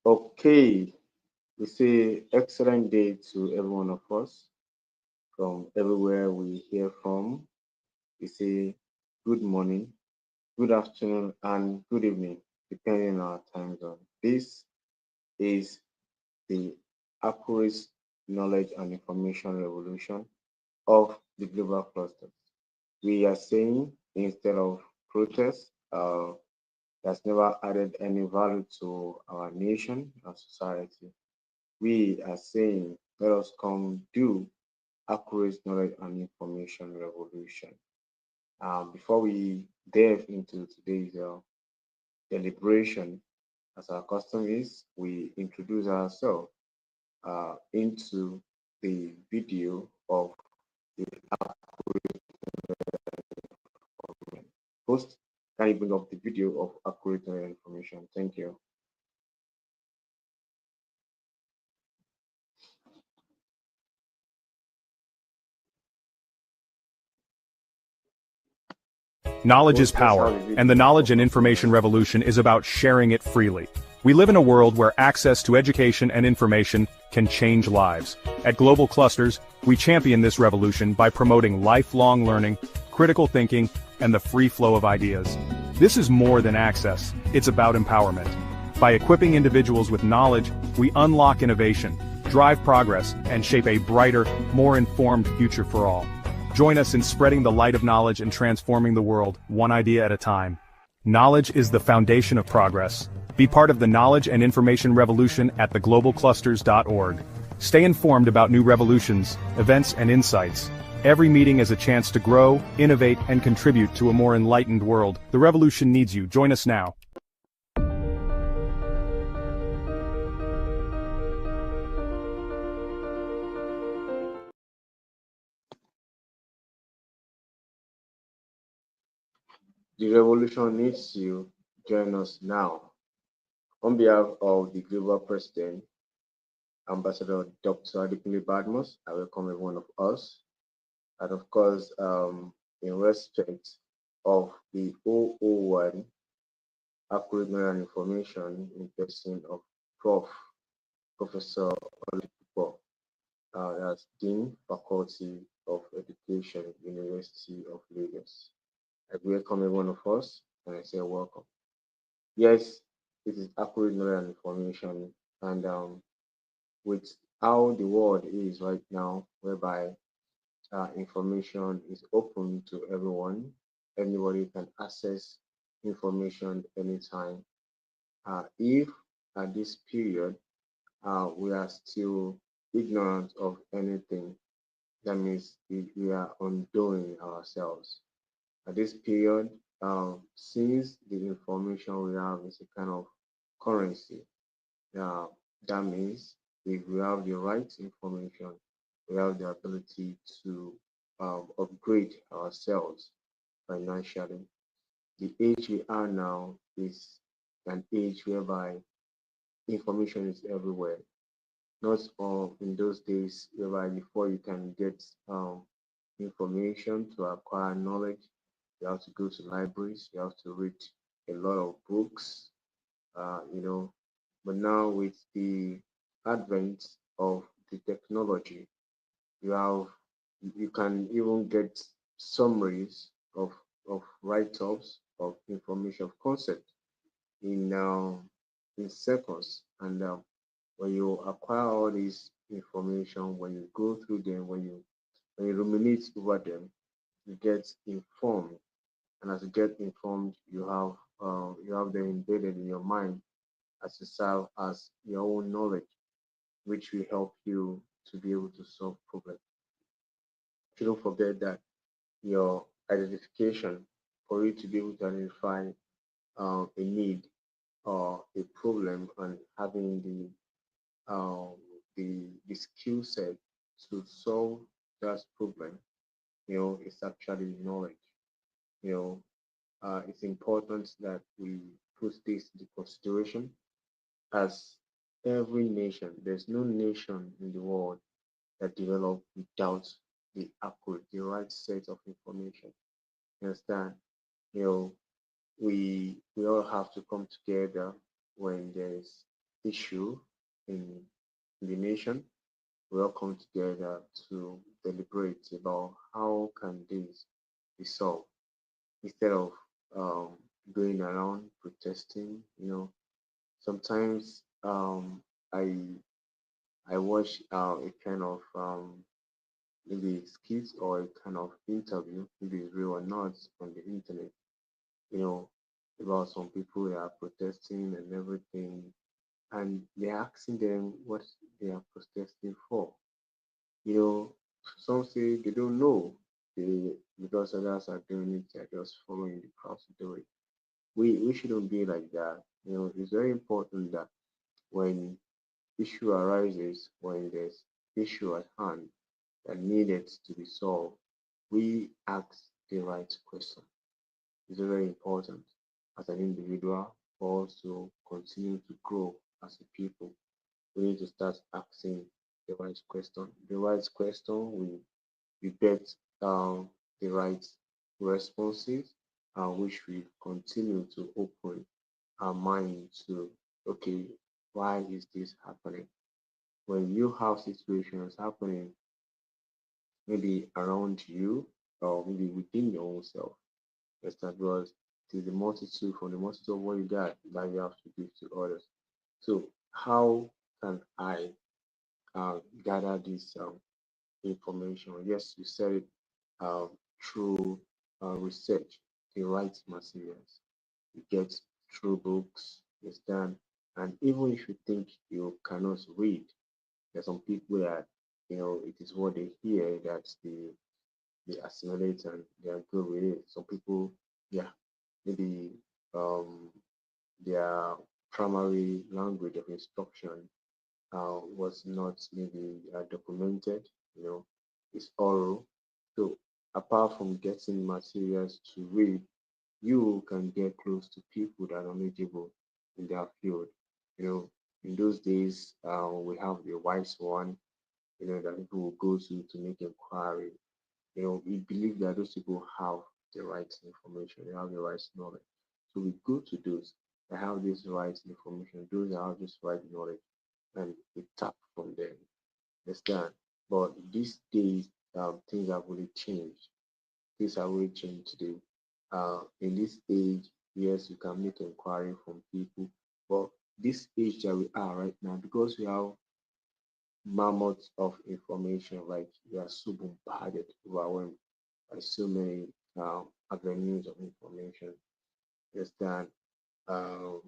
Okay, we say excellent day to every one of us from everywhere we hear from. We say good morning, good afternoon, and good evening, depending on our time zone. This is the accurate knowledge and information revolution of the global clusters. We are saying instead of protest, that's never added any value to our nation and society. We are saying, let us come do accurate knowledge and information revolution. Before we delve into today's deliberation, as our custom is, we introduce ourselves into the video of the host. Can you bring up the video of accurate knowledge and information? Thank you. Knowledge is Host, let's power, have the and the video knowledge of and accurate information revolution is about sharing it freely. We live in a world where access to education and information can change lives. At Global Clusters, we champion this revolution by promoting lifelong learning, critical thinking, and the free flow of ideas. This is more than access, it's about empowerment. By equipping individuals with knowledge, we unlock innovation, drive progress, and shape a brighter, more informed future for all. Join us in spreading the light of knowledge and transforming the world, one idea at a time. Knowledge is the foundation of progress. Be part of the knowledge and information revolution at theglobalclusters.org. Stay informed about new revolutions, events, and insights. Every meeting is a chance to grow, innovate, and contribute to a more enlightened world. The revolution needs you. Join us now. The revolution needs you. Join us now. On behalf of the global president, Ambassador Dr. Adekunle Badmus, I welcome every one of us. And of course, in respect of the 001 accurate knowledge and information in person of Professor Oladipo, as Dean, Faculty of Education, University of Lagos. I welcome every one of us and I say welcome. Yes, it is accurate knowledge and information, and with how the world is right now, whereby information is open to everyone, anybody can access information anytime. If at this period we are still ignorant of anything, that means we are undoing ourselves. At this period, since the information we have is a kind of currency, uh, that means if we have the right information, we have the ability to upgrade ourselves financially. The age we are now is an age whereby information is everywhere. Not all in those days whereby before you can get information to acquire knowledge, you have to go to libraries, you have to read a lot of books, you know. But now with the advent of the technology, you have you can even get summaries of write-ups of information of concept in seconds. And when you acquire all this information, when you go through them, when you ruminate over them, you get informed. And as you get informed, you have them embedded in your mind as to serve as your own knowledge, which will help you to be able to solve problems. Shouldn't forget that your identification, for you to be able to identify a need or a problem, and having um, the skill set to solve that problem, it's actually knowledge. You know, it's important that we put this into consideration, as every nation, there's no nation in the world that developed without the right set of information. You understand? You know, we all have to come together when there's issue in the nation, we all come together to deliberate about how can this be solved instead of um, going around protesting. Sometimes I I watch a kind of maybe skit or a kind of interview, maybe it's real or not, on the internet, you know, about some people that are protesting and everything, and they're asking them what they are protesting for. You know, some say they don't know, they, because others are doing it, they're just following the crowd to do it. We shouldn't be like that. It's very important that when issue arises, when there's issue at hand that needed to be solved, we ask the right question. It's very important as an individual, but also continue to grow as a people. We need to start asking the right question. The right question, we get the right responses, which we continue to open our mind to, okay, why is this happening? When you have situations happening, maybe around you or maybe within your own self, yes, that was it is the multitude from the multitude of what you got that you have to give to others. So how can I gather this information? Yes, you said it uh, through research, the right materials. You get through books, yes, done. And even if you think you cannot read, there's some people that it is what they hear that they assimilate and they are good with it. Some people, yeah, maybe um, their primary language of instruction was not maybe documented, it's oral. So apart from getting materials to read, you can get close to people that are knowledgeable in their field. You know, in those days, we have the wise one, that people will go to make inquiry. We believe that those people have the right information, they have the right knowledge. So we go to those that have this right information, those that have this right knowledge, and we tap from them. Understand? But these days, things have really changed. Things have really changed today. In this age, yes, you can make inquiry from people, but this age that we are right now, because we have mammoths of information, like we are so bombarded, overwhelmed by so many avenues of information. Yes, that um,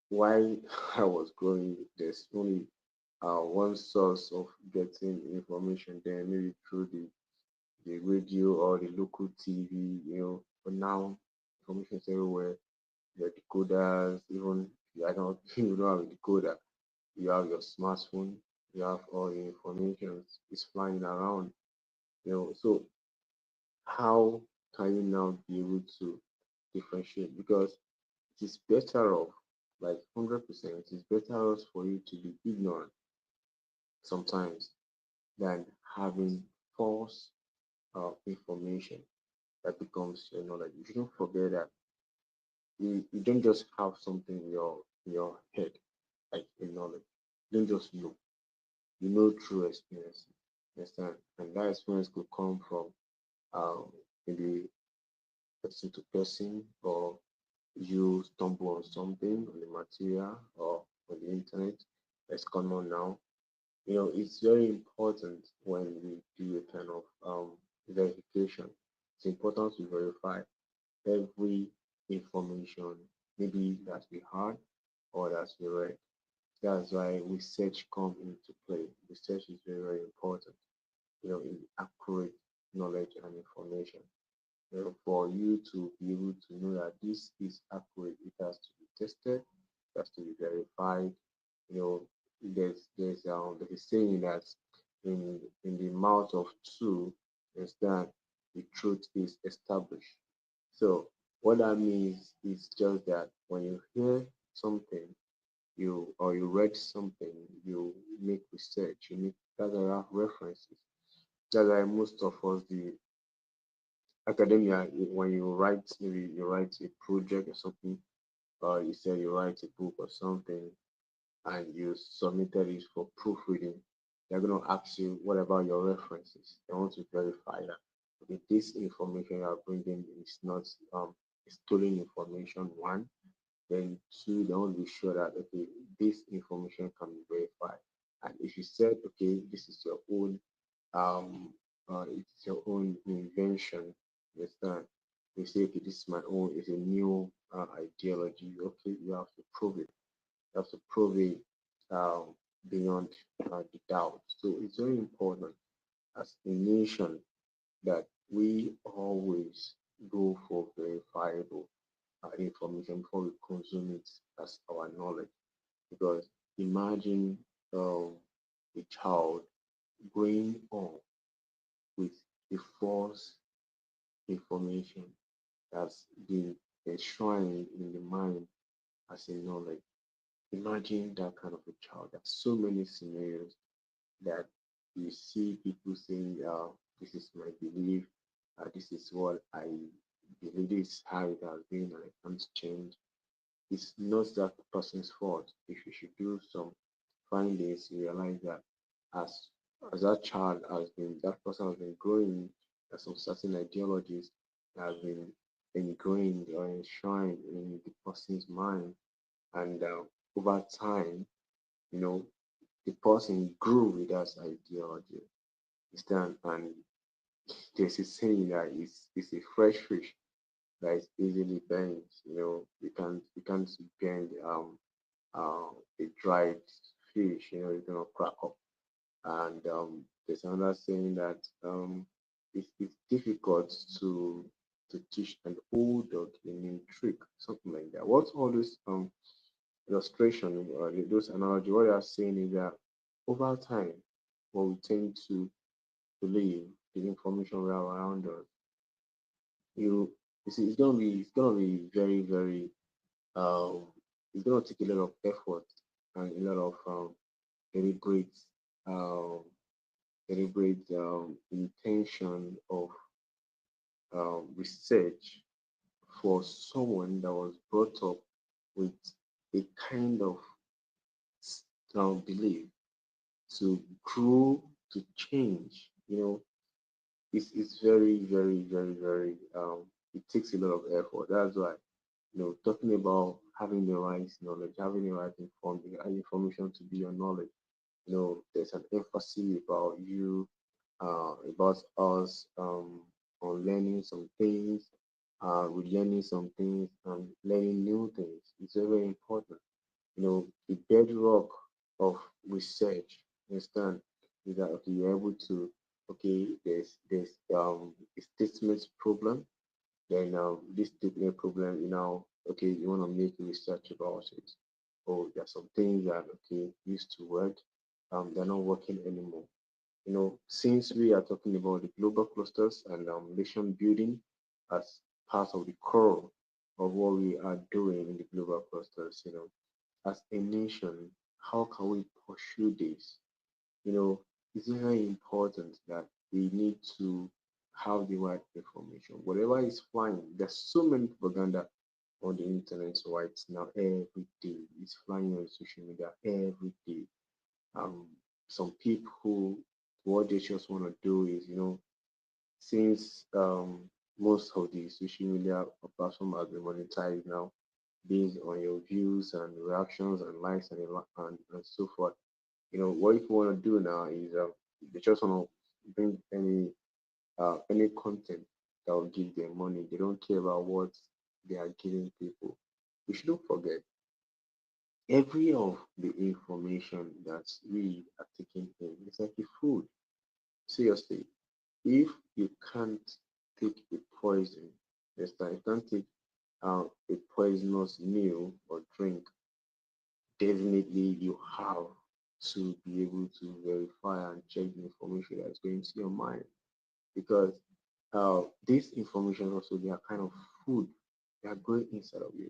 while I was growing, there's only one source of getting information there, maybe through the radio or the local TV, But now information is everywhere. Your decoders, even if I don't you don't have a decoder, you have your smartphone, you have all the information is flying around, So how can you now be able to differentiate? Because it is better off, like 100%, it is better off for you to be ignorant sometimes than having false information that becomes your knowledge. You shouldn't forget that you don't just have something in your head, like a knowledge. You don't just know. You know through experience. Understand? And that experience could come from um, maybe person to person, or you stumble on something on the material or on the internet that's common now. It's very important when we do a kind of verification. It's important to verify every information, maybe that we heard or that we read. That's why research come into play. Research is very, very important, in accurate knowledge and information. For you to be able to know that this is accurate, it has to be tested, it has to be verified. You know, there's a saying that in the mouth of two is that the truth is established. So what that means is just that when you hear something, you read something, you make research, you make that's why you have references. That's why most of us, the academia, when you write, maybe you write a project or something, or you say you write a book or something, and you submitted it for proofreading, they're going to ask you what about your references. They want to verify that okay, this information you are bringing is not stolen information. One, then two, they want to be sure that okay, this information can be verified. And if you said okay, this is your own it's your own invention, you understand? You say okay, this is my own, it's a new ideology. Okay, you have to prove it. You have to prove it um, beyond the doubt. So it's very important as a nation that we always go for verifiable information before we consume it as our knowledge. Because imagine a child growing up with a false information that's been enshrined in the mind as a knowledge. Imagine that kind of a child. There's so many scenarios that you see people saying, this is my belief, this is what I believe, this is how it has been, and I can't change. It's not that person's fault. If you should do some findings, you realize that as that child has been, that person has been growing, there's some certain ideologies that have been ingrained or enshrined in the person's mind, and over time, you know, the person grew with that ideology. Understand? And there's a saying that it's a fresh fish that is easily burned. You can't bend a dried fish. It's gonna crack up. And there's another saying that it's difficult to teach an old dog a new trick, something like that. What's all this illustration or those analogy? What they are saying is that over time, what we tend to believe, the information we have around us, you you see, it's gonna be very very um, it's gonna take a lot of effort and a lot of deliberate um, intention of research for someone that was brought up with a kind of belief to grow, to change. It's very, very, very, very, it takes a lot of effort. That's why, talking about having the right knowledge, having the right information to be your knowledge, there's an emphasis about you, about us, on learning some things, relearning some things, and learning new things. It's very, very important. The bedrock of research, you understand, is that okay, you're able to, okay, there's a statement problem, then this statement problem, okay, you want to make research about it. Oh, there are some things that okay used to work, they're not working anymore. Since we are talking about the global clusters and nation building as part of the core of what we are doing in the global clusters, as a nation, how can we pursue this? You know, it's very important that we need to have the right information. Whatever is flying, there's so many propaganda on the internet right now every day. It's flying on social media every day. Um, some people, what they just want to do is, since most of the social media platform has been monetized now, based on your views and reactions and likes and so forth. What you want to do now is they just want to bring any content that will give them money. They don't care about what they are giving people. We shouldn't forget every of the information that we are taking in is like a food. Seriously, if you can't take a poison, yes, you can't take a poisonous meal or drink, definitely you have to be able to verify and check the information that's going to your mind because this information also they are kind of food they are going inside of you.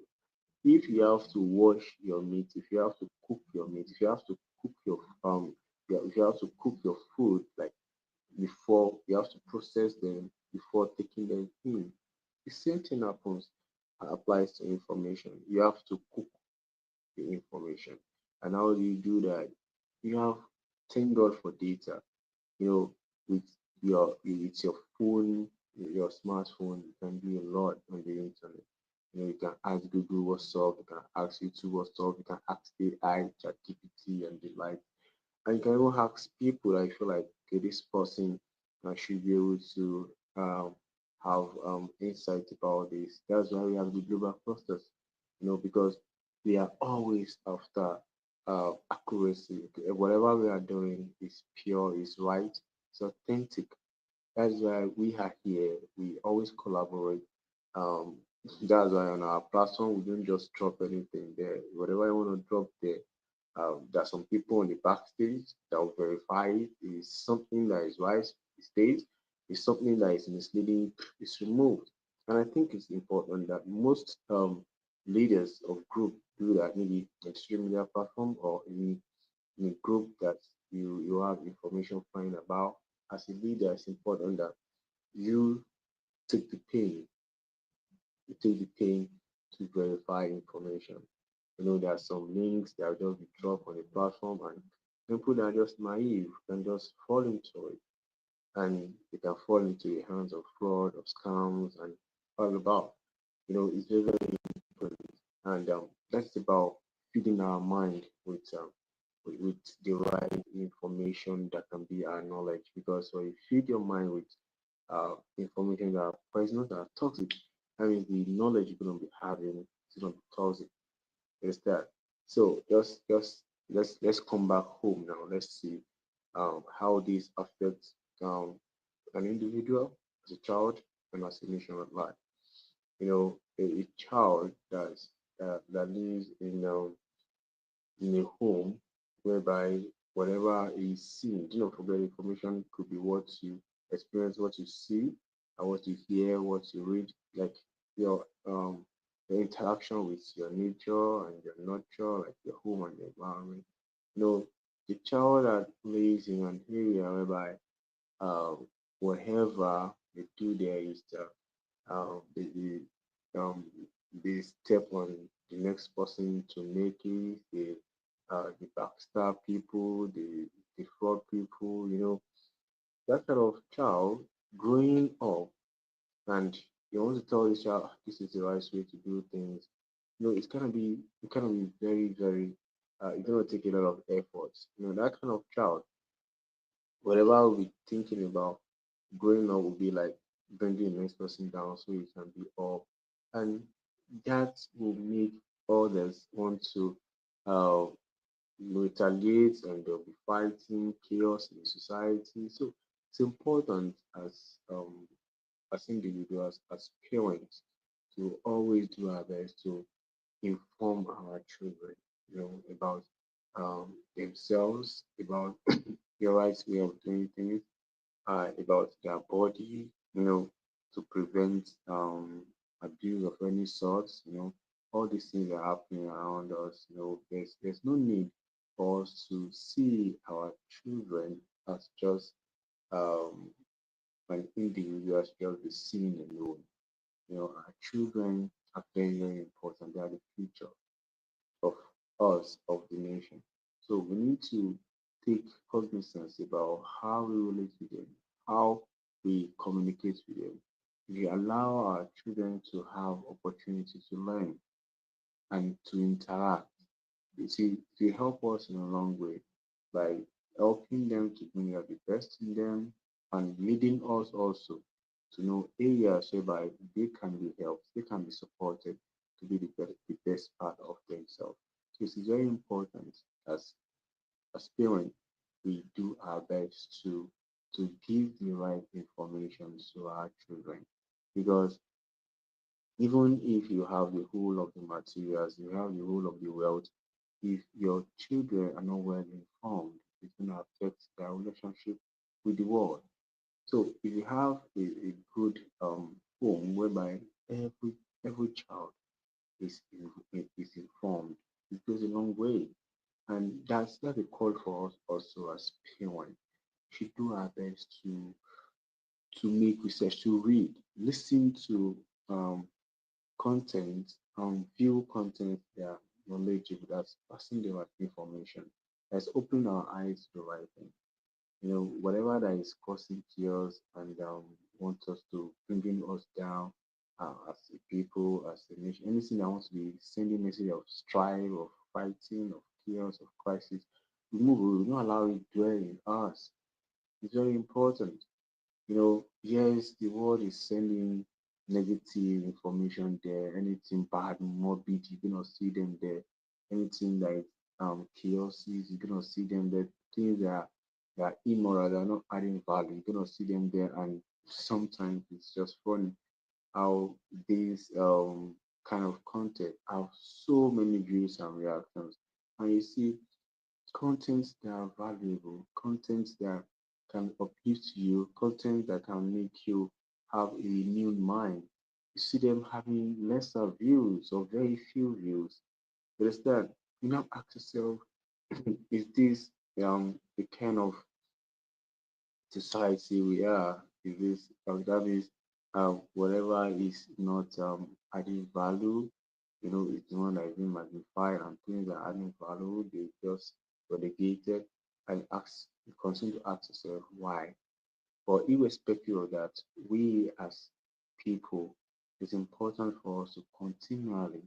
If you have to wash your meat, if you have to cook your meat, if you have to cook your yeah, if you have to cook your food like before you have to process them before taking them in, the same thing happens applies to information. You have to cook the information. And how do you do that? You have, thank God for data. You know, with your phone, your smartphone, you can do a lot on the internet. You can ask Google what's up, you can ask YouTube what's up, you can ask AI, ChatGPT, and the like. And you can even ask people. I feel like, okay, this person should be able to have insight about this. That's why we have the global clusters, because we are always after accuracy. Okay? Whatever we are doing is pure, is right, it's authentic. That's why we are here. We always collaborate. Um, that's why on our platform we don't just drop anything there. Whatever you want to drop there, there's some people on the backstage that will verify it. Is something that is right, it stays. Is something that is misleading, is removed. And I think it's important that most leaders of group do that, maybe on social media platform or in a group that you have information flying about. As a leader, it's important that you take the pain, you take the pain to verify information. There are some links that will just be dropped on the platform, and people that are just naive can just fall into it, and they can fall into the hands of fraud, of scams, and all about. It's very, very important, and that's about feeding our mind with the right information that can be our knowledge. Because when you feed your mind with information that are poisonous, that are toxic, that means the knowledge you're going to be having is going to be toxic. Is that so? Just let's come back home now. Let's see how this affects an individual as a child and as a nation at large. A child that lives in a home whereby whatever is seen, do not forget, information could be what you experience, what you see, and what you hear, what you read, like your interaction with your nature and your nurture, like your home and the environment. The child that lives in an area whereby whatever they do there is um, they step on the next person to make it. They backstab people, they defraud people. That kind of child growing up, and you want to tell this child, "Ah, this is the right way to do things." It's gonna be very, very. It's gonna take a lot of effort. That kind of child, whatever we thinking about growing up will be like bringing the next person down so you can be up. And that will make others want to uh, retaliate, and they'll be fighting chaos in the society. So it's important as individuals, as parents, to always do our best to inform our children, about themselves, about the right way of doing things, about their body, to prevent abuse of any sort. All these things are happening around us. There's no need for us to see our children as just um, an individual, as just be seen alone. Our children are very, very important. They are the future of us, of the nation. So we need to take cognizance about how we relate with them, how we communicate with them. We allow our children to have opportunity to learn and to interact. You see, they help us in a long way by helping them to bring out the best in them and leading us also to know areas whereby they can be helped, they can be supported to be the best part of themselves. So it's very important as as parents we do our best to give the right information to our children, because even if you have the whole of the materials, you have the whole of the wealth, if your children are not well informed, it's going to affect their relationship with the world. So if you have a good home whereby every every child is informed, it goes a long way. And that's a call for us also as parents. We should do our best to make research, to read, listen to um, content, view content that knowledgeable, that's passing the right information, that's opening our eyes to the right thing. Whatever that is causing chaos and want us to bringing us down as a people, as a nation, anything that wants to be sending message of strife, of fighting, of chaos, of crisis, we don't allow it dwell in us. It's very important. Yes, the world is sending negative information there. Anything bad, morbid, you're gonna see them there. Anything like chaos, you're gonna see them there. Things that are immoral, that are not adding value, you're gonna see them there. And sometimes it's just funny how these kind of content have so many views and reactions. And you see contents that are valuable, contents that can uplift you, content that can make you have a renewed mind. You see them having lesser views or very few views. You understand? You now ask yourself, is this the kind of society we are? Is this that means whatever is not adding value, it's the one that is being magnified, and things that are adding value, they just relegated. And ask you continue to ask yourself why. But irrespective of that, we as people, it's important for us to continually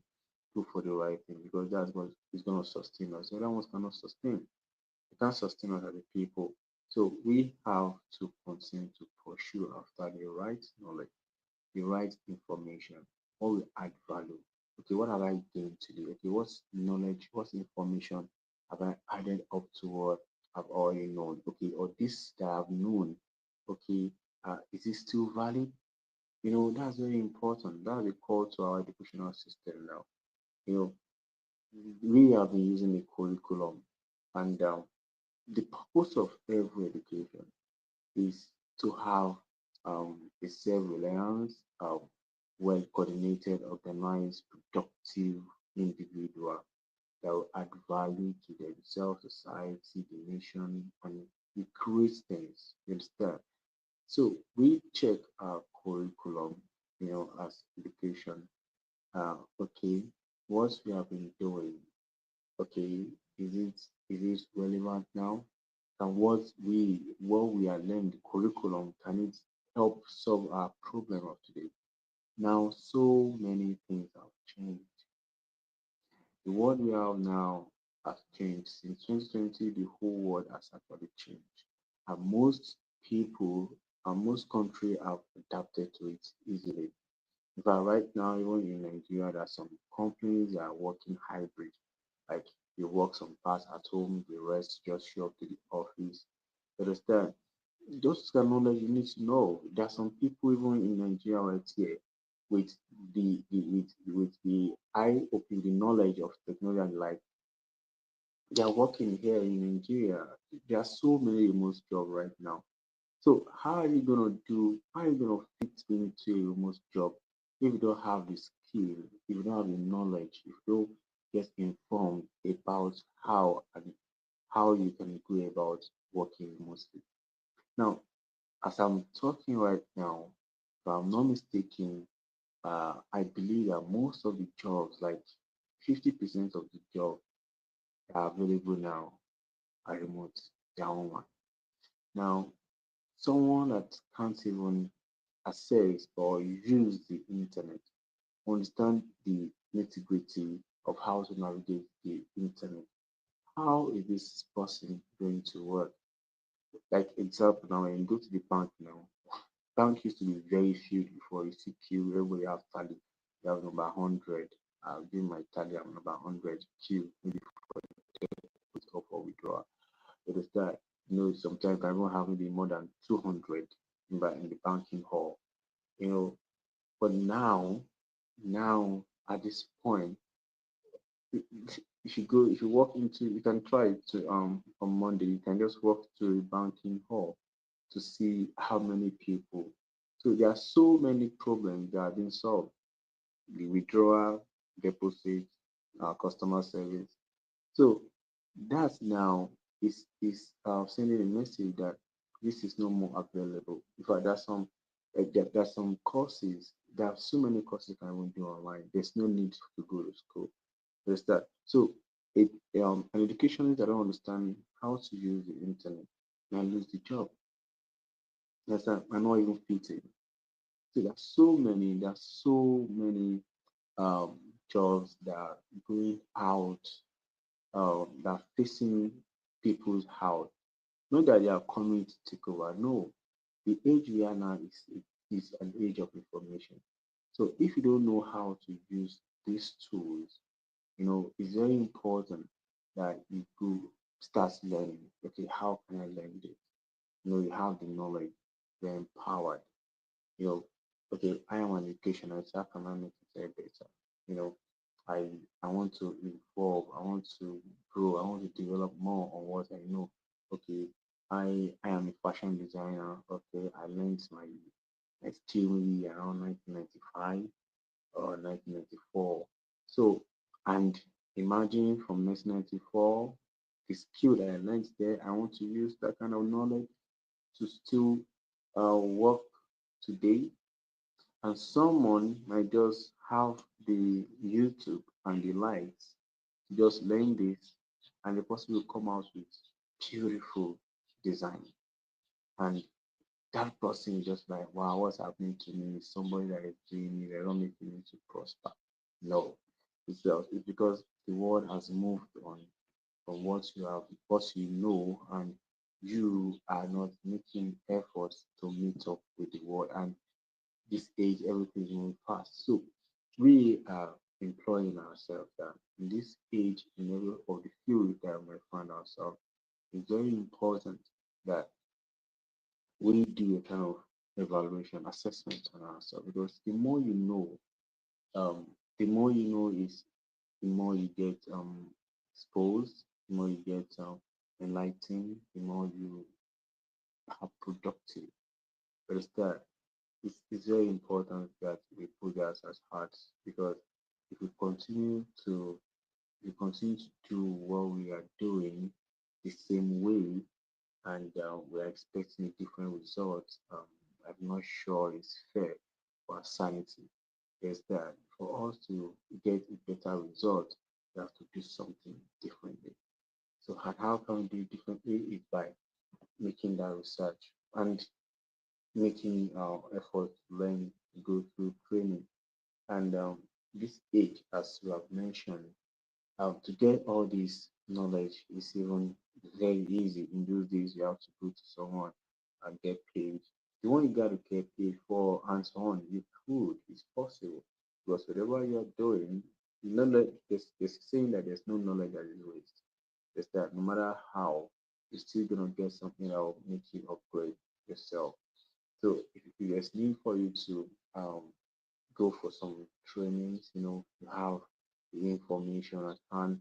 look for the right thing, because that's what is going to sustain us. The other ones cannot sustain. It can't sustain us as a people. So we have to continue to pursue after the right knowledge, the right information, what will add value. Okay, what have I gained today? Okay, what's knowledge, what's information have I added up to what I've already known? Okay, or this that I've known, okay, is it still valid? That's very important. That's a call to our educational system now. You know, we have been using the curriculum, and the purpose of every education is to have a self-reliance, well coordinated, organized, productive individual that will add value to themselves, society, the nation, and it creates things. You understand? So we check our curriculum, as education. Okay, what we have been doing, okay, is it relevant now? And what we are learning, the curriculum, can it help solve our problem of today? Now, so many things have changed. The world we have now has changed. Since 2020, the whole world has actually changed. And most people and most countries have adapted to it easily. In fact, right now, even in Nigeria, there are some companies that are working hybrid. Like they work some parts at home, the rest just show up to the office. You understand? Those kind of knowledge you need to know. There are some people even in Nigeria right here with the eye opening the knowledge of technology and like they are working here in Nigeria. There are so many remote jobs right now. So how are you gonna fit into a remote job if you don't have the skill, if you don't have the knowledge, if you don't get informed about how you can go about working remotely? Now, as I'm talking right now, if I'm not mistaken, I believe that most of the jobs, like 50% of the jobs that are available now are remote, they are online. Now, someone that can't even access or use the internet, understand the nitty-gritty of how to navigate the internet. How is this person going to work? Like example now, when you go to the bank now, bank used to be very few before. You see queue, everybody have tally. You have number 100. I'll do my tally, I'm number 100 queue, maybe put up for withdrawal. It is that, sometimes I don't have maybe more than 200 in the banking hall, you know. But now at this point, if you walk into, you can try it to on Monday. You can just walk to a banking hall to see how many people. So there are so many problems that are being solved. The withdrawal, deposit, customer service. So that now is sending a message that this is no more available. In fact, there's some courses. There are so many courses you can even do online. There's no need to go to school. There's that. So it an educationist that don't understand how to use the internet might lose the job. That's that might not even fit in. So there's so many um jobs that are going out that are facing people's house. Not that they are coming to take over. No, the age we are now is an age of information. So if you don't know how to use these tools, it's very important that you go start learning. Okay, how can I learn this? You have the knowledge, you're empowered. you know, okay, I am an educationist, how can I make it very better? You know, I I want to evolve, I want to grow, I want to develop more on what I know. Okay, I am a fashion designer. Okay, I learned my skill maybe around 1995 or 1994. So, and imagine from 1994, the skill that I learned there, I want to use that kind of knowledge to still work today, and someone might just have the YouTube and the likes to just learn this, and the person will come out with beautiful design. And that person is just like, wow, what's happening to me? Somebody that is doing it, they're not making me to prosper. No, it's because the world has moved on from what you know, and you are not making efforts to meet up with the world. And this age, everything is moving fast. So we are employing ourselves that in this age, in every of the field that we find ourselves, it's very important that we do a kind of evaluation, assessment on ourselves, because um, the more you know is the more you get exposed, the more you get enlightened, the more you are productive. But it's very important that we put that as hearts, because if we continue to do what we are doing the same way, and we're expecting a different result, I'm not sure it's fair for our sanity. Is that for us to get a better result, we have to do something differently. So how can we do it differently? Is by making that research and making effort to learn, go through training. And this age, as you have mentioned, to get all this knowledge is even very easy. In those days, you have to go to someone and get paid. The one you got to get paid for and so on, you could, it's possible. Because whatever you're doing, knowledge, there's saying that there's no knowledge that is waste. It's that no matter how, you're still going to get something that will make you upgrade yourself. So if there's need for you to go for some trainings, you have the information at hand,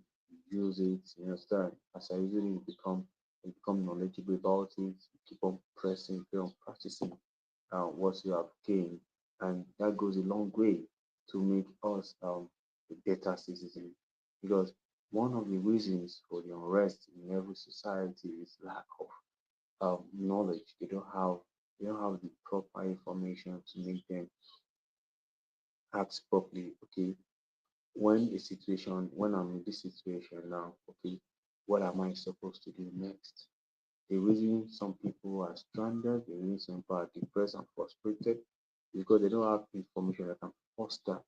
use it, start as I usually you become knowledgeable about it, you keep on pressing, keep on practicing what you have gained, and that goes a long way to make us a better citizen. Because one of the reasons for the unrest in every society is lack of knowledge. They don't have the proper information to make them act properly. Okay, when I'm in this situation now, okay, what am I supposed to do next? The reason some people are stranded, the reason some people are depressed and frustrated, is because they don't have information that can foster,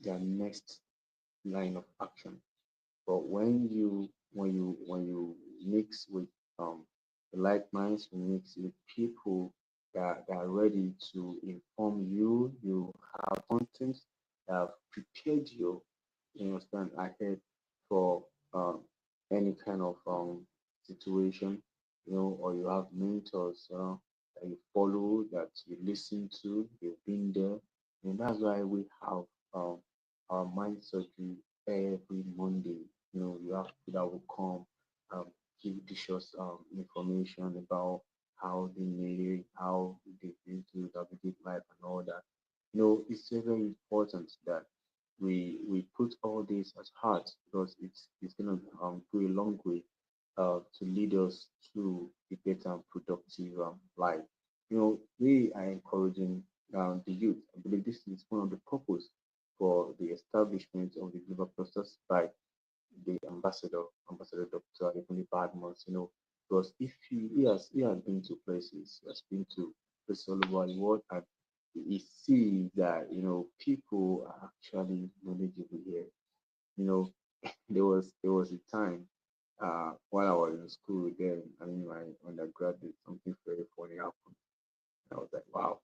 their next line of action. But when you mix with the like minds, you mix with people that are ready to inform you, you have content that have prepared you understand, ahead for any kind of situation, or you have mentors that you follow, that you listen to, you've been there. And that's why we have um, our mind surgery every Monday. You have people that will come, give dishes information about how they made it, how they been to navigate life and all that. It's very important that we put all this as heart, because it's gonna go a long way to lead us to a better and productive life. We are encouraging the youth. I believe this is one of the purpose for the establishment of the global process by the Ambassador Dr. Anthony Badmos, because if he has been to places, he has been to places all over the world, and he sees that people are actually knowledgeable here. You know, there was a time while I was in school then, I mean my undergraduate, something very funny happened. I was like, wow.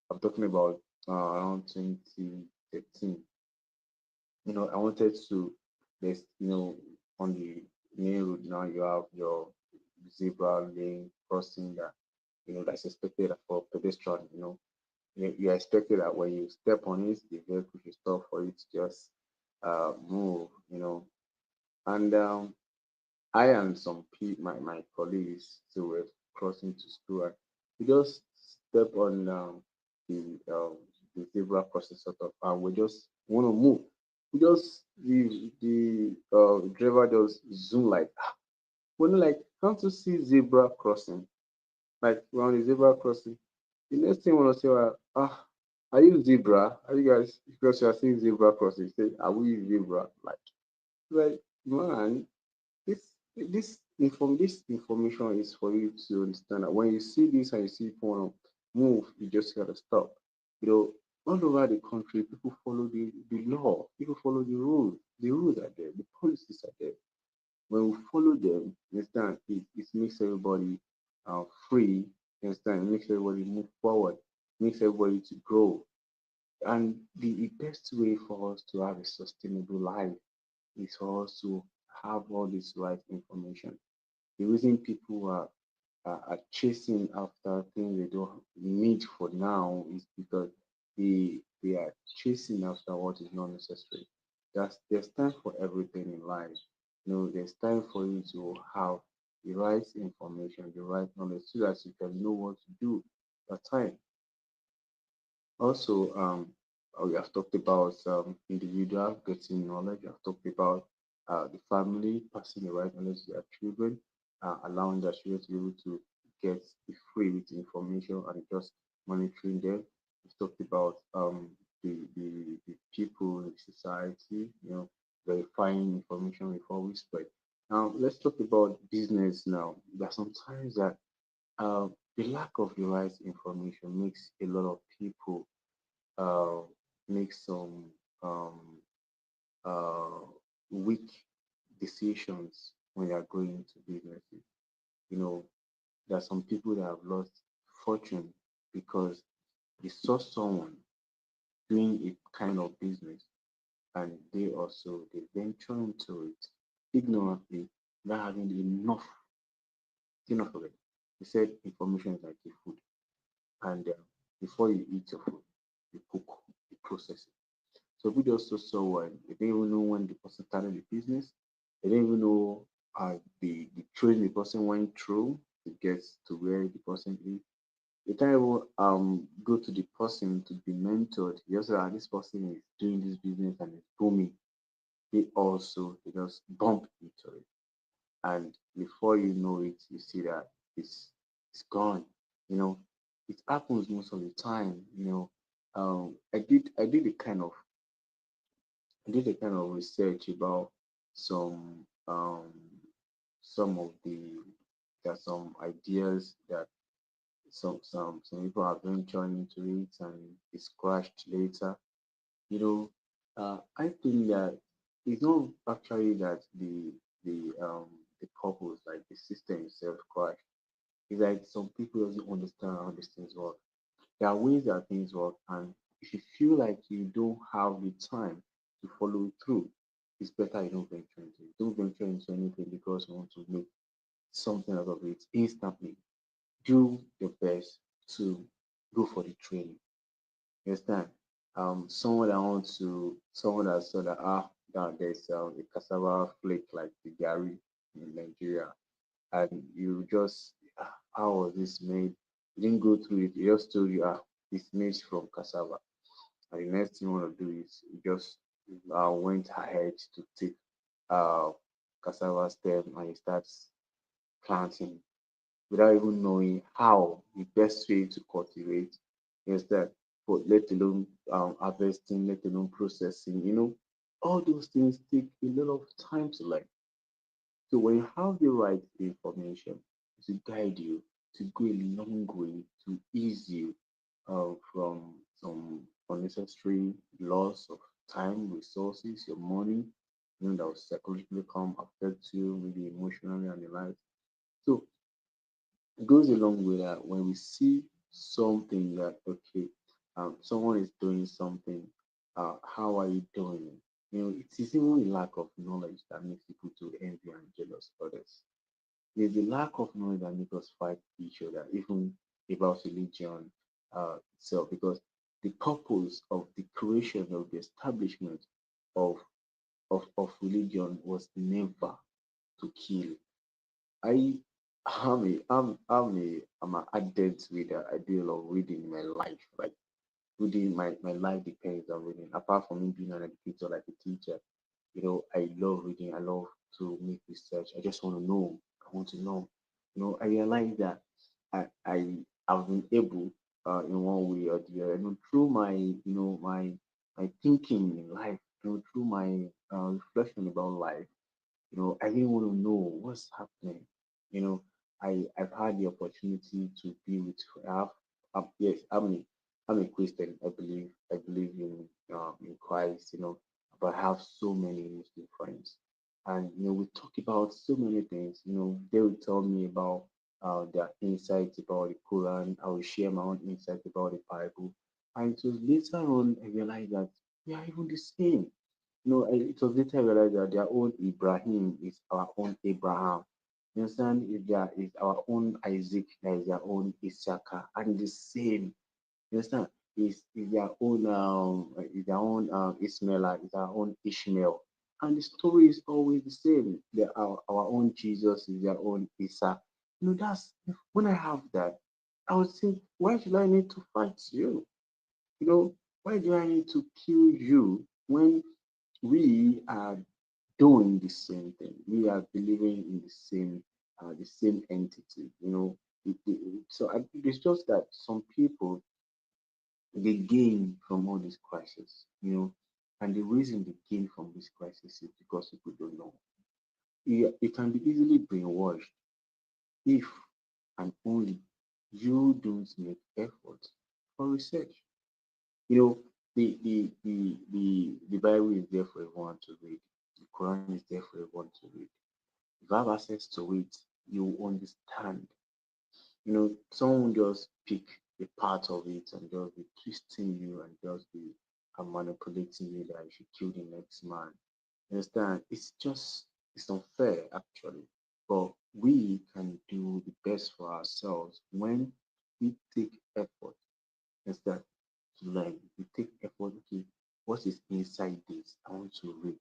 I'm talking about around 2013. I wanted to, there's, on the main road now, you have your zebra lane crossing that, that's expected for pedestrian, you're expected that when you step on it, the vehicle should stop for it to just move, and I and some my colleagues still were crossing to school, and we just step on the zebra crossing sort of, and we just want to move. We just the driver just zoom like, we're not like, can't you see zebra crossing? Like we're on the zebra crossing. The next thing we want to say, are you zebra? Are you guys, because you are seeing zebra crossing? Say, are we zebra? Like man, this information is for you to understand that when you see this and you see people want to move, you just gotta stop. You know, all over the country, people follow the law, people follow the rules. The rules are there, the policies are there. When we follow them, you understand, it makes everybody free. You understand, it makes everybody move forward, makes everybody to grow. And the best way for us to have a sustainable life is for us to have all this right information. The reason people are chasing after things they don't need for now is because they are chasing after what is not necessary. There's time for everything in life. There's time for you to have the right information, the right knowledge, so that you can know what to do at time. Also, we have talked about individual getting knowledge. I've talked about the family passing the right knowledge to their children, allowing their children to be able to get the free with information and just monitoring them. We've talked about the people in society, verifying information before we spread. Now, let's talk about business now. There are sometimes that the lack of the right information makes a lot of people uh, make some um, uh, weak decisions when they are going into businesses. You know, there are some people that have lost fortune because they saw someone doing a kind of business and they venture into it ignorantly, not having enough of it. They said information is like a food, and before you eat your food, you cook, you process it. So we just saw one. They didn't even know when the person started the business. They didn't even know the training the person went through to get to where the person is. They can't even go to the person to be mentored. Just that this person is doing this business and it's booming. They just bump into it. And before you know it, you see that it's gone. You know, it happens most of the time. I did a kind of research about some some of the there's some ideas that some people are venturing into it and it's crashed later. I think that it's not actually that the purpose, like the system itself crashed. It's like some people doesn't understand how these things work. There are ways that things work, and if you feel like you don't have the time to follow it through, it's better you don't venture into it. Don't venture into anything because you want to make something out of it instantly. Do your best to go for the training. You understand? Someone that saw that that there's a cassava flake like the Gary in Nigeria, and you just how was this made? You didn't go through it. You just told you it's made from cassava. And the next thing you want to do is you just went ahead to take uh cassava stem and you start planting without even knowing how the best way to cultivate. You understand? for let alone harvesting, let alone processing. All those things take a lot of time to learn. So when you have the right information to guide you, to go a long way, to ease you from some unnecessary loss of time, resources, your money, that will psychologically come affect you, maybe emotionally and the like. So it goes a long way that when we see something that okay, someone is doing something, how are you doing it? It is even a lack of knowledge that makes people to envy and jealous of others. There's a lack of knowledge that makes us fight each other, even about religion itself, because the purpose of the creation of the establishment of of religion was never to kill. I I'm an adept reader. I do a lot of reading in my life. Like reading, my life depends on reading. Apart from me being an educator, like a teacher, I love reading. I love to make research. I just want to know. I want to know. I realize that I have been able, in one way or the other, through my, my thinking in life, through my reflection about life. I really want to know what's happening. I've had the opportunity to be with. Yes, I'm a Christian. I believe in Christ. But I have so many Muslim friends, and we talk about so many things. They will tell me about their insights about the Quran. I will share my own insights about the Bible, and it was later on I realized that we are even the same. It was later realized that their own Ibrahim is our own Abraham. You understand? If there is our own Isaac, there is their own Isaac, and the same. You understand? Is their own Ismail, is our own Ishmael. And the story is always the same. Our own Jesus is their own Isa. That's when I have that, I would think, why should I need to fight you? Why do I need to kill you when we are doing the same thing? We are believing in the same entity. It's just that some people they gain from all this crisis. And the reason they gain from this crisis is because people don't know. It can be easily brainwashed if and only you don't make effort for research. You know, the Bible is there for everyone to read. The Quran is there for everyone to read. If you have access to it, you understand. Someone just pick a part of it and just be twisting you and just be manipulating you that you should kill the next man. You understand? It's unfair actually. But we can do the best for ourselves when we take effort instead to learn. We take effort, okay, what is inside this? I want to read.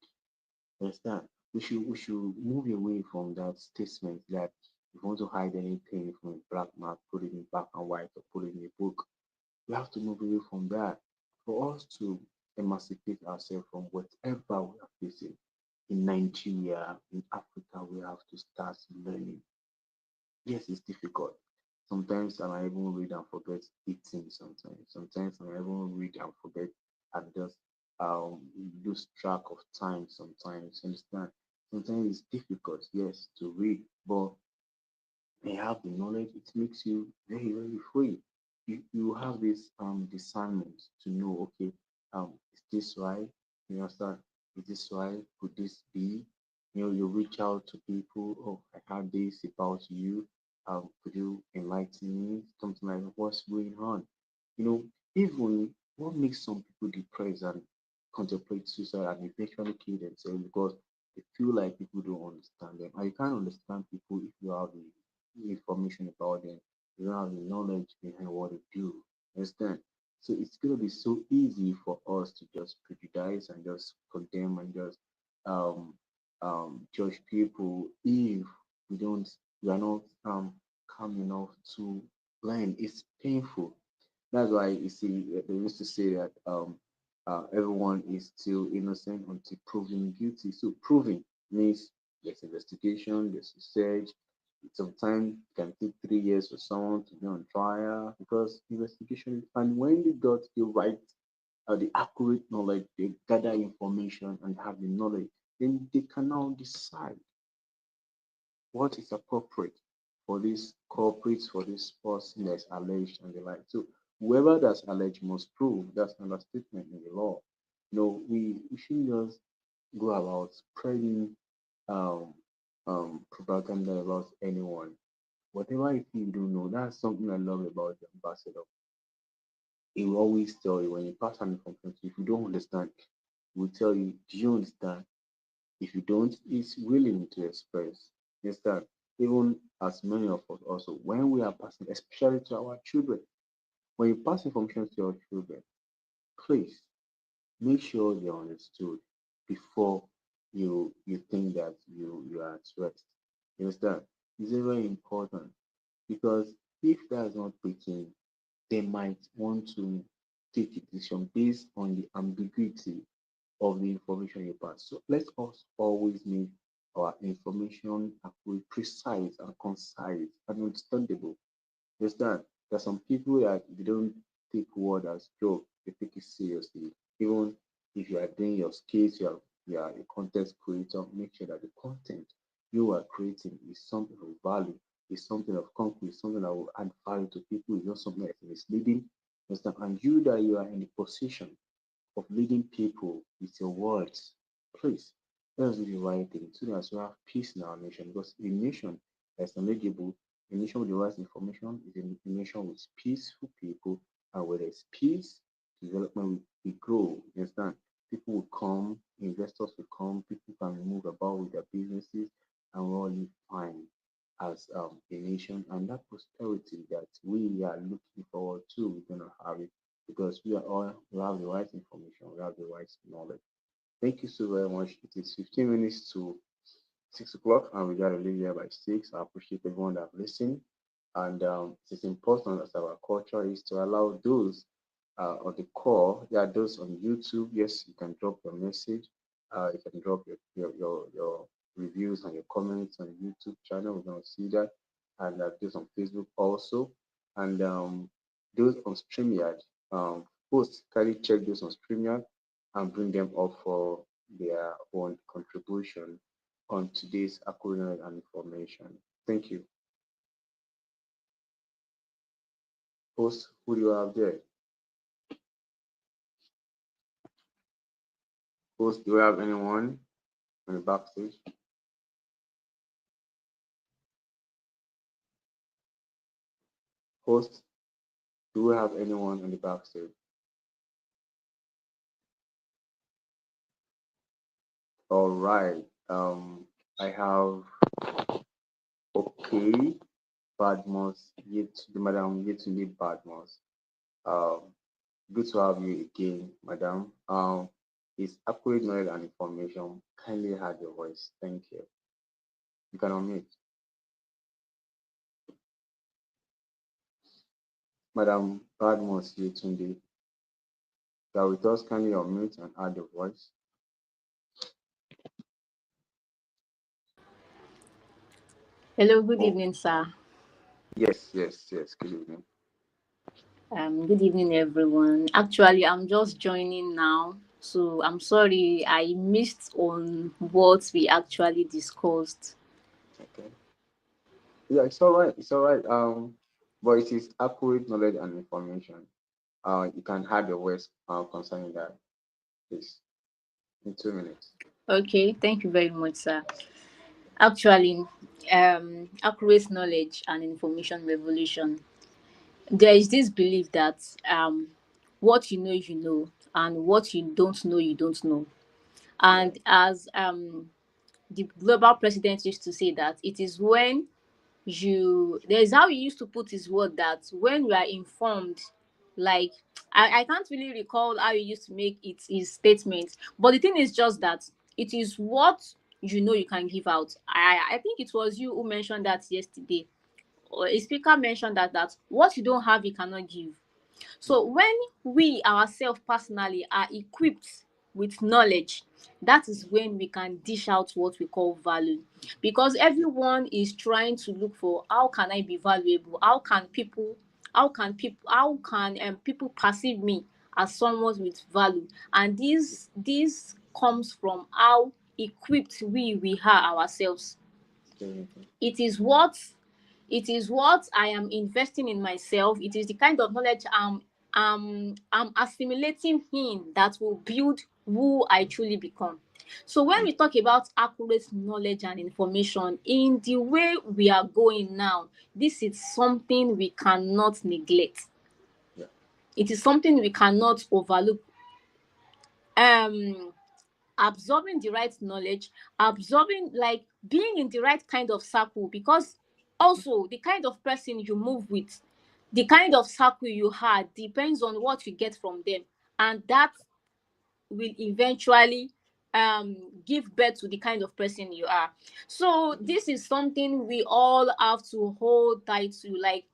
Understand? We should move away from that statement that if you want to hide anything from a black man, put it in black and white or put it in a book. We have to move away from that for us to emancipate ourselves from whatever we are facing. In Nigeria, in Africa, we have to start learning. Yes, it's difficult. Sometimes I might even read and forget eating sometimes I might even read and forget and just lose track of time sometimes. Understand? Sometimes it's difficult, yes, to read, but when you have the knowledge, it makes you very, very free. You have this discernment to know, okay, is this right? You understand? Is this right? Could this be? You reach out to people, oh, I heard this about you. Could you enlighten me? Something like what's going on? Even what makes some people depressed and contemplate suicide and eventually kill themselves because they feel like people don't understand them. And you can't understand people if you have the information about them. You don't have the knowledge behind what they do. Understand? So it's gonna be so easy for us to just prejudice and just condemn and just um judge people if we are not calm enough to learn. It's painful. That's why you see they used to say that everyone is still innocent until proven guilty. So proving means there's investigation, there's research, Sometimes it can take 3 years for someone to be on trial because investigation. And when they got the right, the accurate knowledge, they gather information and have the knowledge, then they can now decide what is appropriate for this culprit, for this person that's alleged and the like. So whoever that's alleged must prove. That's an understatement in the law. We shouldn't just go about spreading um, propaganda about anyone. Whatever you think you don't know, that's something I love about the ambassador. He will always tell you when you pass an information, if you don't understand, he will tell you, do you understand? If you don't, he's willing to express. Understand? Even as many of us also, when we are passing, especially to our children, when you pass information to your children, please make sure they're understood before you think that you are at rest. You understand? It's very important because if that's not taken, they might want to take a decision based on the ambiguity of the information you pass. So let us always make our information accurate, precise and concise and understandable. Understand? There's some people that they don't take word as joke, they take it seriously. Even if you are doing your skills, you are a content creator, make sure that the content you are creating is something of value, is something of concrete, something that will add value to people, is not something that is misleading. Understand? And you that you are in the position of leading people with your words. Please, let us do the right thing so that we have peace in our nation. Because a nation that's knowledgeable, a nation with the right information is a nation with peaceful people. And where there's peace, development will grow. You understand? People will come, investors will come, people can move about with their businesses, and we'll all live fine as a nation. And that prosperity that we are looking forward to, we're going to have it because we have the right information, we have the right knowledge. Thank you so very much. It is 15 minutes to 6 o'clock, and we gotta leave here by 6. I appreciate everyone that listened, and it is important as our culture is to allow those on the call. There are those on YouTube. Yes, you can drop your message. You can drop your reviews and your comments on YouTube channel. We're gonna see that, and those on Facebook also, and those on StreamYard. Post kindly check those on StreamYard and bring them up for their own contribution on today's accurate and information. Thank you. Host, who do you have there? Host, do you have anyone on the backstage? Host, do we have anyone on the backstage? All right. I have okay, Badmos, yet the madam yet to meet Badmos. Um, Good to have you again, madam. It's accurate knowledge and information. Kindly add your voice. Thank you. You can unmute. Madam Badmos Yetunde, you are with us. Kindly unmute and add your voice. Hello, good Oh, evening, sir. yes, yes, yes. Good evening. Good evening, everyone. Actually, I'm just joining now, so I'm sorry I missed on what we actually discussed. Okay. Yeah, it's all right. It's all right. But it is accurate knowledge and information. You can add your voice concerning that, please, in 2 minutes. Okay, thank you very much, sir. Actually, accurate knowledge and information revolution. There is this belief that what you know, and what you don't know, you don't know. Yeah. And as the global president used to say, that it is when there's how he used to put his word, that when we are informed, like I can't really recall how he used to make it his statement, but the thing is just that it is what you can give out. I think it was you who mentioned that yesterday, or a speaker mentioned that what you don't have you cannot give. So Mhm. when we ourselves personally are equipped with knowledge, that is when we can dish out what we call value. Because everyone is trying to look for, how can I be valuable? How can people perceive me as someone with value? And this comes from how equipped we are ourselves. definitely. It is what I am investing in myself. It is the kind of knowledge I'm assimilating in that will build who I truly become. So when Mm, we talk about accurate knowledge and information in the way we are going now, this is something we cannot neglect. yeah. It is something we cannot overlook. Um Absorbing the right knowledge, absorbing, like, being in the right kind of circle, because also the kind of person you move with, the kind of circle you had depends on what you get from them, and that will eventually give birth to the kind of person you are. So Mm, this is something we all have to hold tight to. Like,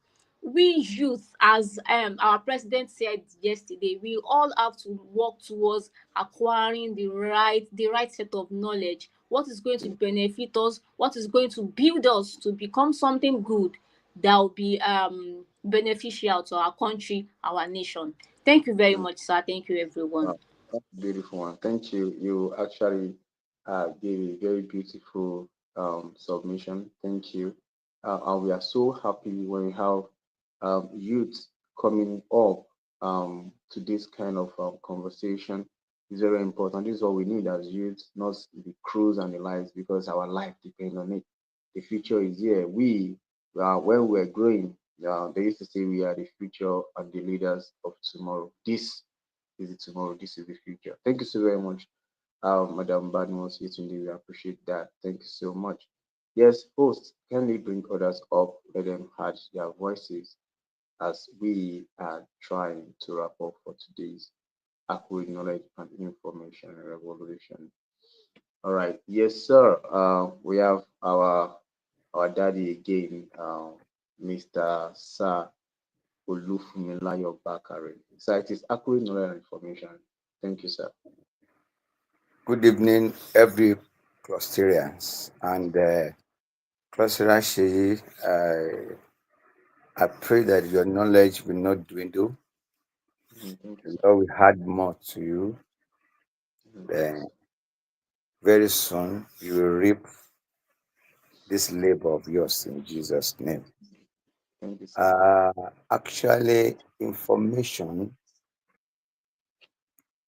we youth, as our president said yesterday, we all have to work towards acquiring the right set of knowledge, what is going to yeah. benefit us, what is going to build us to become something good that will be beneficial to our country, our nation. Thank you very Mm. much, sir. Thank you, everyone. Wow, that's a beautiful one. Thank you. You actually gave a very beautiful submission. Thank you. And we are so happy when we have youth coming up to this kind of conversation. It's very important. This is what we need as youth, not the crews and the lives, because our life depends on it. The future is here. When we're growing, they used to say we are the future and the leaders of tomorrow. This is it tomorrow. This is the future. Thank you so very much, Madam Badmos Yetunde. We appreciate that. Thank you so much. Yes, hosts, can they bring others up? Let them add their voices as we are trying to wrap up for today's accurate knowledge and information revolution. All right. Yes, sir. We have our daddy again, Mr. Sir Olufunmilayo Bakare. So it is accurate knowledge and information. Thank you, sir. Good evening, every Clusterians. And Clusterer Sheyi, I pray that your knowledge will not dwindle. Thank you, The sir. Lord will add more to you. Yes. Then very soon you will reap this labor of yours in Jesus' name. Thank you, sir. Uh, Actually, information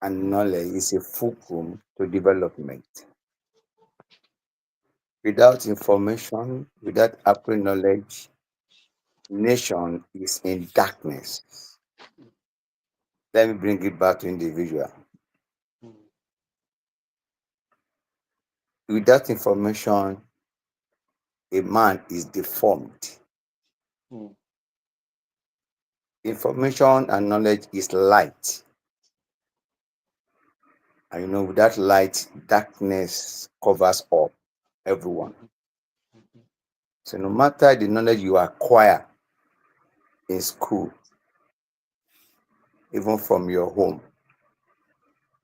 and knowledge is a fulcrum to development. Without information, without accurate knowledge, nation is in darkness. Let me bring it back to individual. Mm, Without information, a man is deformed. mm, Information and knowledge is light. And without light, darkness covers up everyone. mhm, So no matter the knowledge you acquire in school, even from your home,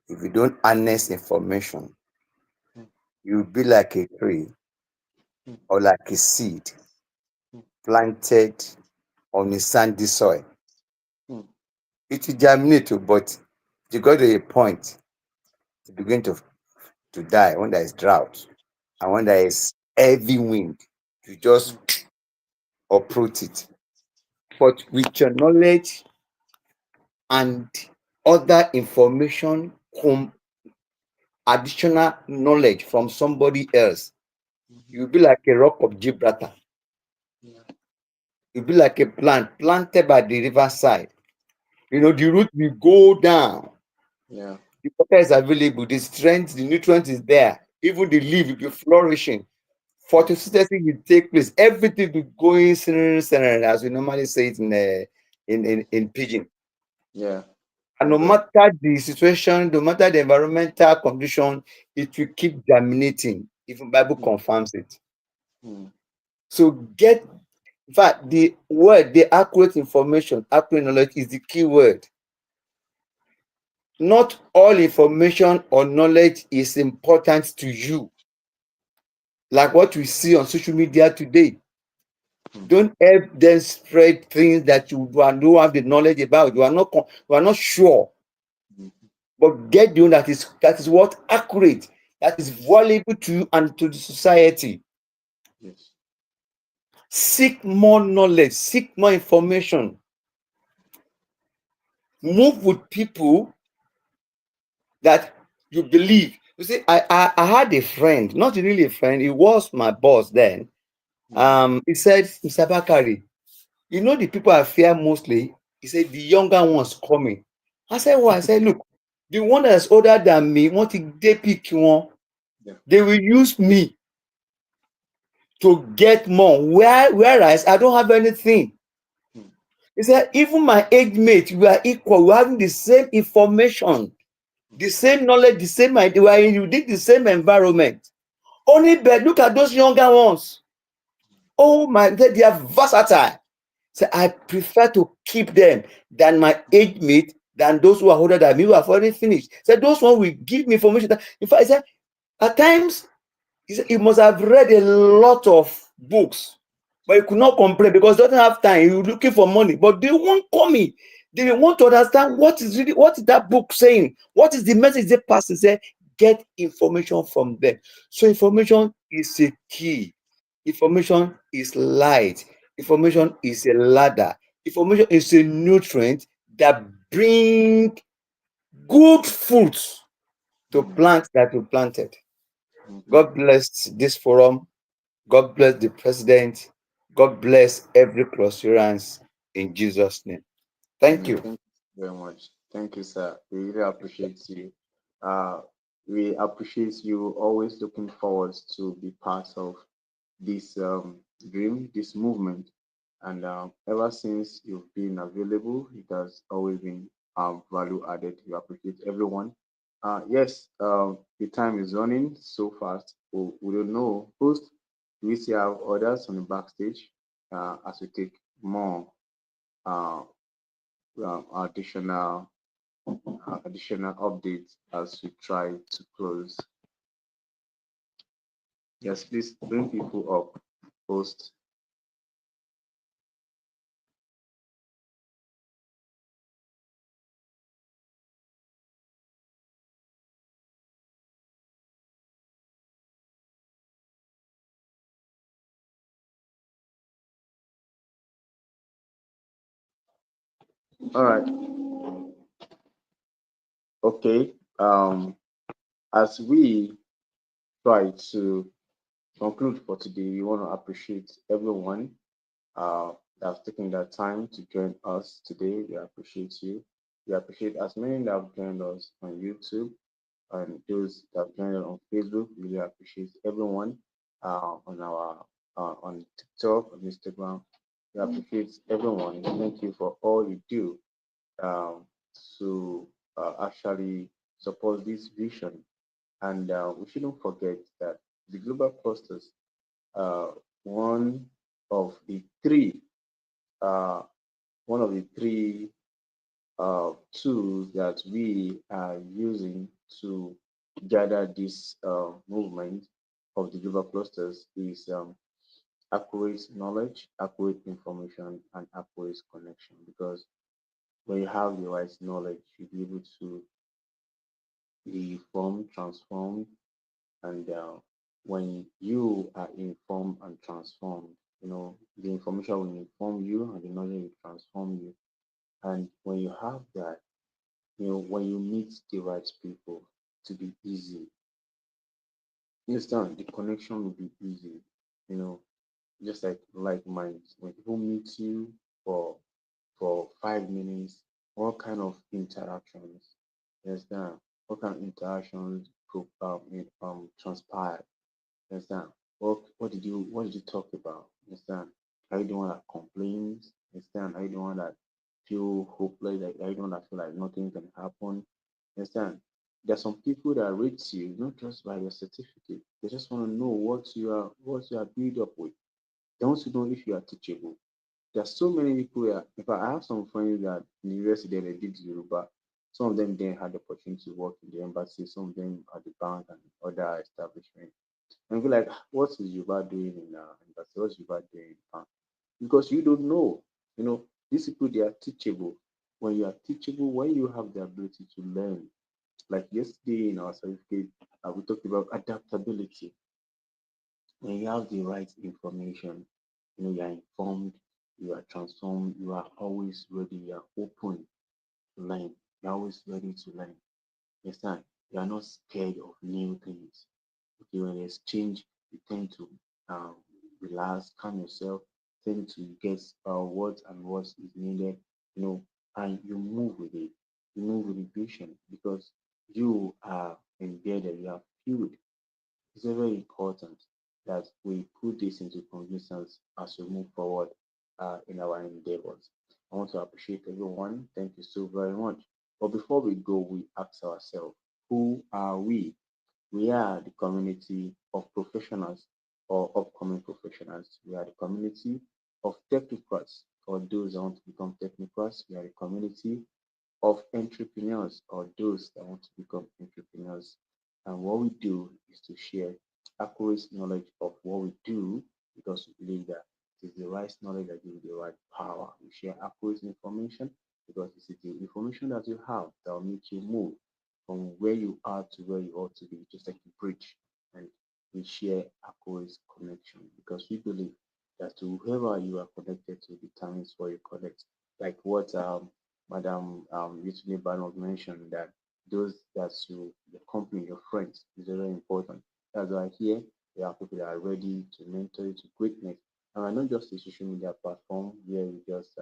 if you don't harness information, mm, you'll be like a tree mm, or like a seed mm, planted on a sandy soil. mm, It will germinate, but you got to a point to begin to die when there is drought and when there is heavy wind. You just mm, uproot it. But with your knowledge and other information, come additional knowledge from somebody else, mhm. you'll be like a rock of Gibraltar. Yeah, You'll be like a plant planted by the riverside. The root will go down. yeah, The water is available, the strength, the nutrient is there. Even the leaf will be flourishing. yeah, Photosynthesis will take place. Everything will go in, as we normally say it in pidgin. yeah. And Very no well. matter the situation, no matter the environmental condition, it will keep germinating. Even Bible Mm, confirms it. mm, So in fact, the word, the accurate information, accurate knowledge is the key word. Not all information or knowledge is important to you, like what we see on social media today. mm, Don't help them spread things that you don't have the knowledge about. You are not sure, mm, but get the one that is what accurate, that is valuable to you and to the society. yes. Seek more knowledge, seek more information. Move with people that you believe. You see, I had a friend, not really a friend, he was my boss then. Mm, He said, Mr. Bakari, you know the people I fear mostly? He said, the younger ones coming. I said, well, I said, look, the one that's older than me, want to they pick one, yeah. they will use me to get more. Whereas I don't have anything. Mm, He said, even my age mate, we are equal, we're having the same information, the same knowledge, the same idea, we're in within the same environment. Only but look at those younger ones. Oh my, they are versatile. So I prefer to keep them than my age mate, than those who are older than me, who have already finished. So those one will give me information. In fact, I said, at times, he said, he must have read a lot of books, but he could not complain because he doesn't have time. He was looking for money, but they won't call me. They want to understand what is that book saying? What is the message they pass? And say, get information from them. So information is a key. Information is light. Information is a ladder. Information is a nutrient that bring good fruits to mm, plants that you planted. mhm. God bless this forum. God bless the president. God bless every Crosserians in Jesus' name. Thank Amen. you. Thank you very much. Thank you, sir. We really appreciate you. Uh, we appreciate you always looking forward to be part of this dream, this movement. And ever since you've been available, it has always been value added. We appreciate everyone. Yes, the time is running so fast. We don't know. First, we still have others on the backstage as we take more uh, additional additional updates as we try to close. Yes, please bring people up. Post. All right. Okay. As we try to conclude for today, we want to appreciate everyone that's taken their time to join us today. We appreciate you. We appreciate as many that have joined us on YouTube and those that have joined us on Facebook. We really appreciate everyone on our on TikTok, on Instagram. We appreciate everyone. Thank you for all you do um, to actually support this vision. And we shouldn't forget that the global clusters, uh, one of the three, uh, one of the three tools that we are using to gather this movement of the global clusters is accurate knowledge, accurate information, and accurate connection. Because when you have the right knowledge, you'll be able to be formed, transformed, and when you are informed and transformed, the information will inform you and the knowledge will transform you. And when you have that, when you meet the right people, to be easy. You understand? The connection will be easy. You know, just like minds. When people meet you for 5 minutes, what kind of interactions? You understand? What kind of interactions transpire? You understand? What did you talk about? You understand? Are you the one that complains? You understand? Are you the one that feel hopeless? Are you the one that feel like nothing can happen? You understand? There are some people that rate you not just by your certificate. They just want to know what you are built up with. They want to know if you are teachable. There are so many people here. In fact, I have some friends that in the university they did Yoruba. Some of them then had the opportunity to work in the embassy, some of them at the bank and other establishments. And be like, what is Yuba doing in embassy? What's Yuba doing in bank? Because you don't know. You know, these people, they are teachable. When you are teachable, when you have the ability to learn, like yesterday in our certificate, we talked about adaptability. When you have the right information, you know, you are informed, you are transformed, you are always ready, you are open to learn, you're always ready to learn. Understand? You are not scared of new things. Okay, when there's change, you tend to um, relax, calm yourself, tend to guess what and what is needed, you know, and you move with it. You move with the vision because you are embedded, you are filled. It's very important that we put this into cognizance as we move forward in our endeavors. I want to appreciate everyone. Thank you so very much. But before we go, we ask ourselves, who are we? We are the community of professionals or upcoming professionals. We are the community of technocrats or those that want to become technocrats. We are the community of entrepreneurs or those that want to become entrepreneurs. And what we do is to share accurate knowledge of what we do because we believe that it is the right knowledge that gives you the right power. We share accurate information because it is the information that you have that will make you move from where you are to where you ought to be, just like a bridge. And we share accurate connection because we believe that whoever you are connected to determines where you connect. Like what Madam Yutuni Banov mentioned that those that you, your company, your friends is very important. That's why here there are people that are ready to mentor you to greatness. And we're not just a social media platform where we just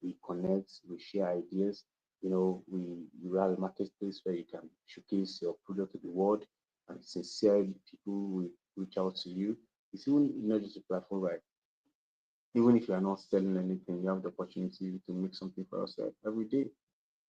we connect, we share ideas. You know, we have a marketplace where you can showcase your product to the world, and sincerely people will reach out to you. It's even not just a platform, right? Even if you are not selling anything, you have the opportunity to make something for yourself every day.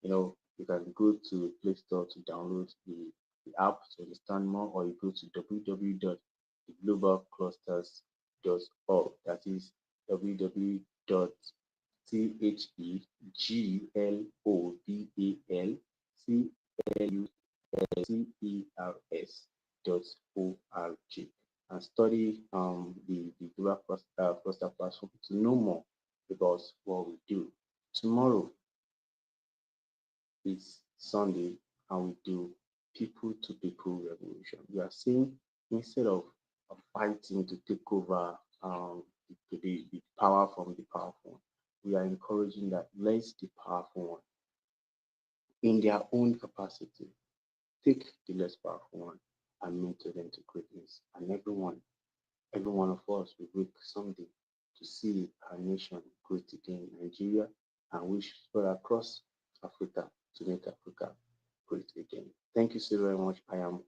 You know, you can go to Play Store to download the app to understand more, or you go to www.theglobalclusters.org. That is www.theglobalclusters.org and study the Global Cluster platform to know more about what we do. Tomorrow is Sunday and we do people to people revolution. We are saying instead of fighting to take over the power from the powerful, we are encouraging that let's the powerful one in their own capacity take the less powerful one and mentor them to greatness. And every one of us will wake someday to see our nation great again in Nigeria and wish spread across Africa to make Africa great again. Thank you so very much. I am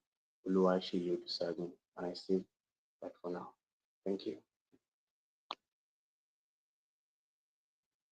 Oluwaseyi Odusagun and I say bye for now. Thank you.